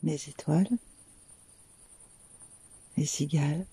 les étoiles, les cigales,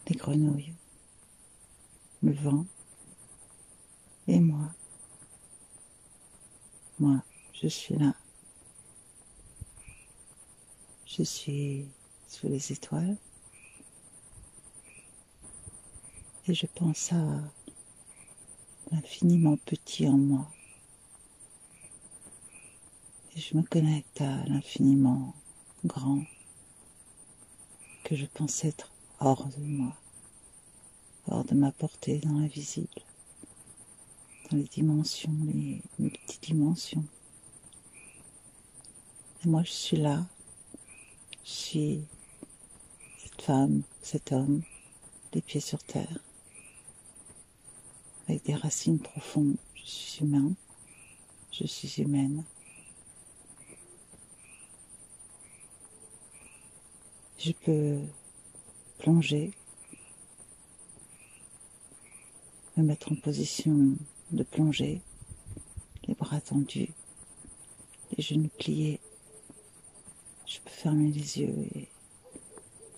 les grenouilles, le vent et moi. Moi, je suis là. Je suis sous les étoiles et je pense à l'infiniment petit en moi. Et je me connecte à l'infiniment grand que je pense être hors de moi, hors de ma portée dans l'invisible, dans les dimensions, les multidimensions. Et moi je suis là, je suis cette femme, cet homme, les pieds sur terre, avec des racines profondes. Je suis humain, je suis humaine. Je peux plonger, me mettre en position de plongée, les bras tendus, les genoux pliés. Je peux fermer les yeux et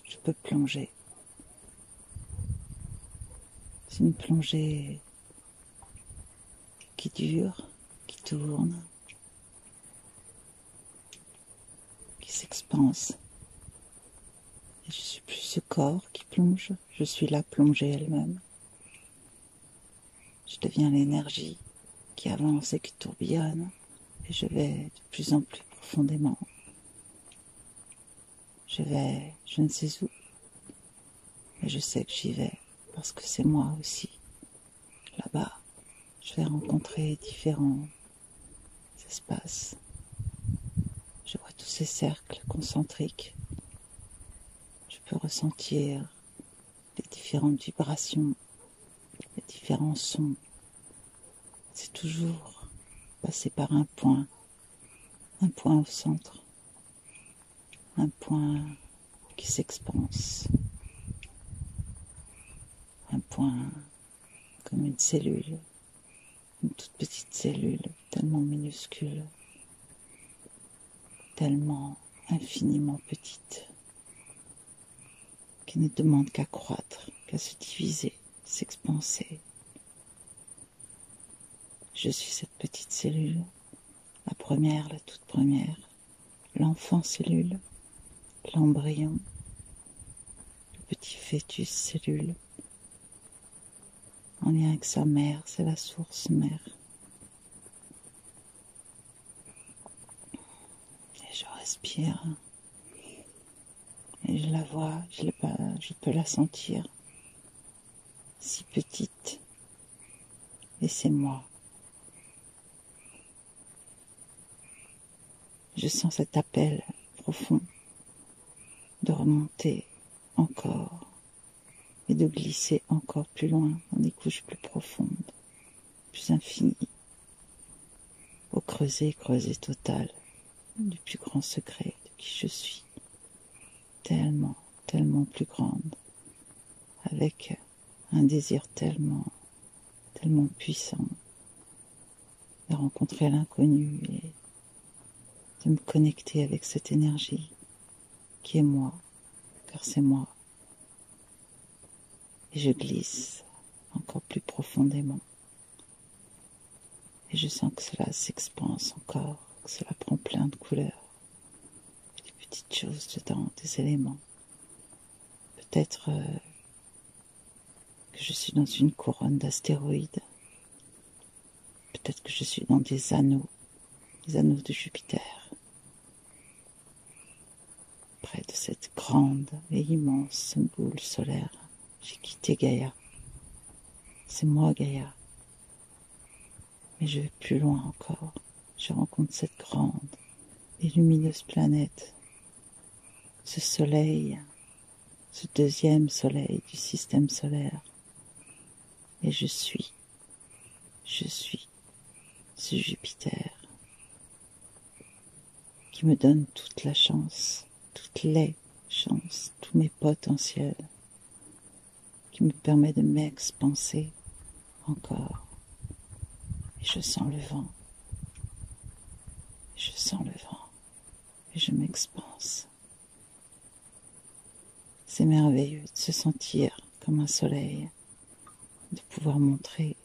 je peux plonger. C'est une plongée qui dure, qui tourne, qui s'expanse. Et je suis plus ce corps qui plonge, je suis la plongée elle-même. Je deviens l'énergie qui avance et qui tourbillonne, et je vais de plus en plus profondément. Je vais, je ne sais où, mais je sais que j'y vais, parce que c'est moi aussi. Là-bas, je vais rencontrer différents espaces. Je vois tous ces cercles concentriques. Je peux ressentir les différentes vibrations, les différents sons. C'est toujours passer par un point au centre, un point qui s'expanse, un point comme une cellule, une toute petite cellule tellement minuscule, tellement infiniment petite, qui ne demande qu'à croître, qu'à se diviser, s'expanser. Je suis cette petite cellule, la première, la toute première, l'enfant cellule, l'embryon, le petit fœtus cellule, en lien avec sa mère, c'est la source mère. Et je respire, et je la vois, je peux la sentir, si petite, et c'est moi. Je sens cet appel profond de remonter encore et de glisser encore plus loin dans des couches plus profondes, plus infinies, au creuset total du plus grand secret de qui je suis, tellement, tellement plus grande, avec un désir tellement, tellement puissant de rencontrer l'inconnu et de me connecter avec cette énergie qui est moi, car c'est moi. Et je glisse encore plus profondément. Et je sens que cela s'expanse encore, que cela prend plein de couleurs. Des petites choses dedans, des éléments. Peut-être que je suis dans une couronne d'astéroïdes. Peut-être que je suis dans des anneaux de Jupiter. Près de cette grande et immense boule solaire, j'ai quitté Gaïa. C'est moi Gaïa. Mais je vais plus loin encore. Je rencontre cette grande et lumineuse planète. Ce soleil, ce deuxième soleil du système solaire. Et je suis ce Jupiter qui me donne toute la chance, toutes les chances, tous mes potentiels, qui me permet de m'expanser encore. Et je sens le vent. Je sens le vent. merveilleux de se sentir comme un soleil, de pouvoir montrer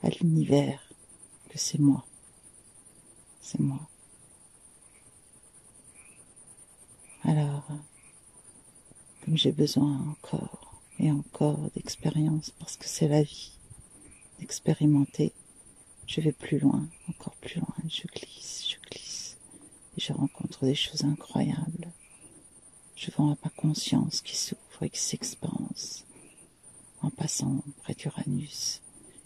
à l'univers que c'est moi. C'est moi. Alors, comme j'ai besoin encore et encore d'expérience, parce que c'est la vie, d'expérimenter, je vais plus loin, encore plus loin, je glisse, et je rencontre des choses incroyables. Je vois ma conscience qui s'ouvre et qui s'expanse en passant près d'Uranus,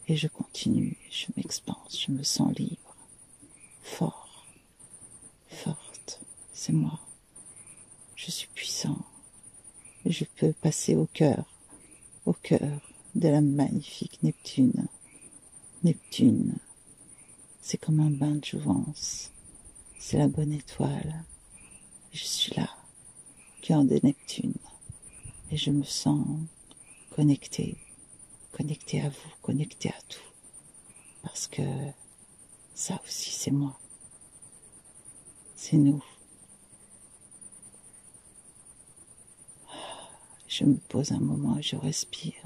et je continue, je m'expanse, je me sens libre, fort, forte, c'est moi. Je suis puissant, et je peux passer au cœur de la magnifique Neptune. Neptune, c'est comme un bain de jouvence, c'est la bonne étoile. Je suis là, cœur de Neptune, et je me sens connectée à vous, connectée à tout, parce que ça aussi c'est moi, c'est nous. Je me pose un moment et je respire,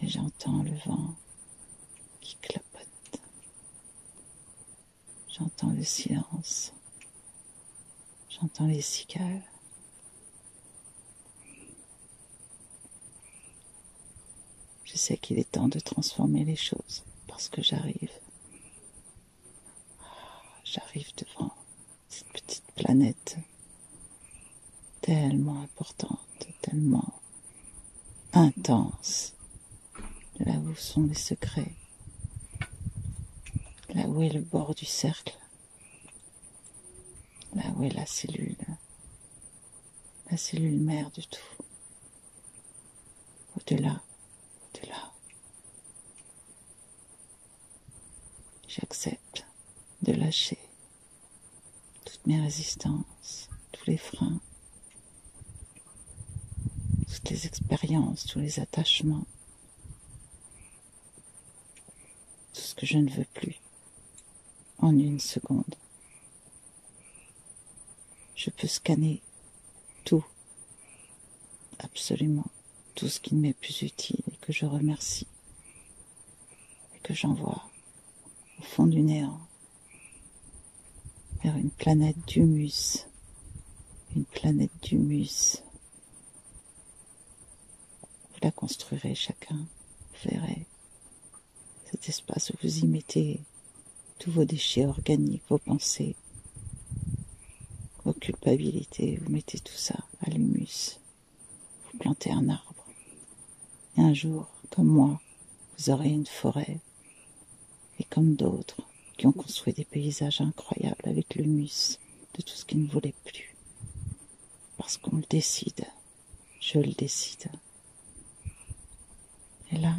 et j'entends le vent qui clapote, j'entends le silence, j'entends les cigales. Je sais qu'il est temps de transformer les choses, parce que j'arrive devant cette petite planète tellement importante, tellement intense, là où sont les secrets, là où est le bord du cercle, là où est la cellule mère de tout, au-delà. J'accepte de lâcher toutes mes résistances, tous les freins, toutes les expériences, tous les attachements, tout ce que je ne veux plus en une seconde. Je peux scanner tout, absolument tout ce qui ne m'est plus utile et que je remercie et que j'envoie au fond du néant vers une planète d'humus, une planète d'humus. Vous la construirez chacun, vous verrez cet espace où vous y mettez tous vos déchets organiques, vos pensées, vos culpabilités, vous mettez tout ça à l'humus, vous plantez un arbre, et un jour, comme moi, vous aurez une forêt, et comme d'autres qui ont construit des paysages incroyables avec l'humus de tout ce qui ne voulait plus, parce qu'on le décide, je le décide. Et là,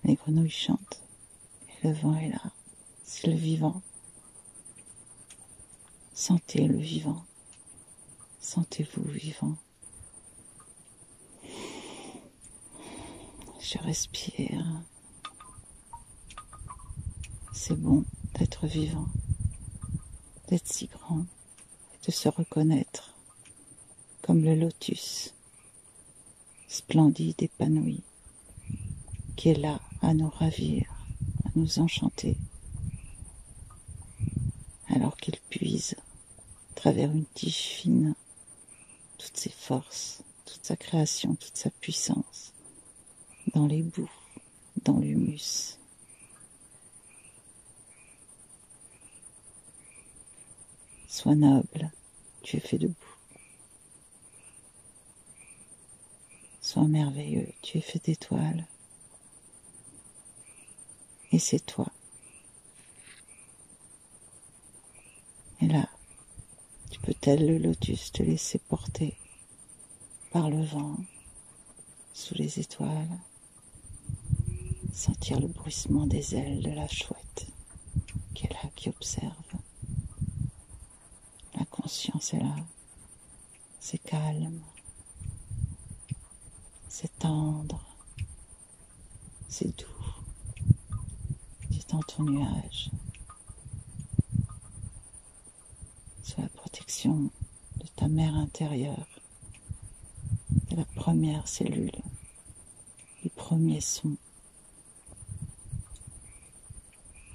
les grenouilles chantent, et le vent est là, c'est le vivant. Sentez le vivant, sentez-vous vivant. Je respire. C'est bon d'être vivant, d'être si grand, de se reconnaître comme le lotus, splendide, épanoui, qui est là à nous ravir, à nous enchanter, alors qu'il puise, à travers une tige fine, toutes ses forces, toute sa création, toute sa puissance, dans les boues, dans l'humus. Sois noble, tu es fait debout. Sois merveilleux, tu es fait d'étoiles. Et c'est toi. Et là, tu peux, tel le lotus, te laisser porter par le vent, sous les étoiles, sentir le bruissement des ailes de la chouette qui est là, qui observe. La conscience est là, c'est calme, c'est tendre, c'est doux, c'est dans ton nuage, sous la protection ta mère intérieure, de la première cellule, du premier son,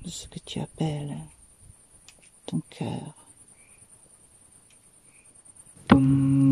de ce que tu appelles ton cœur. Toum.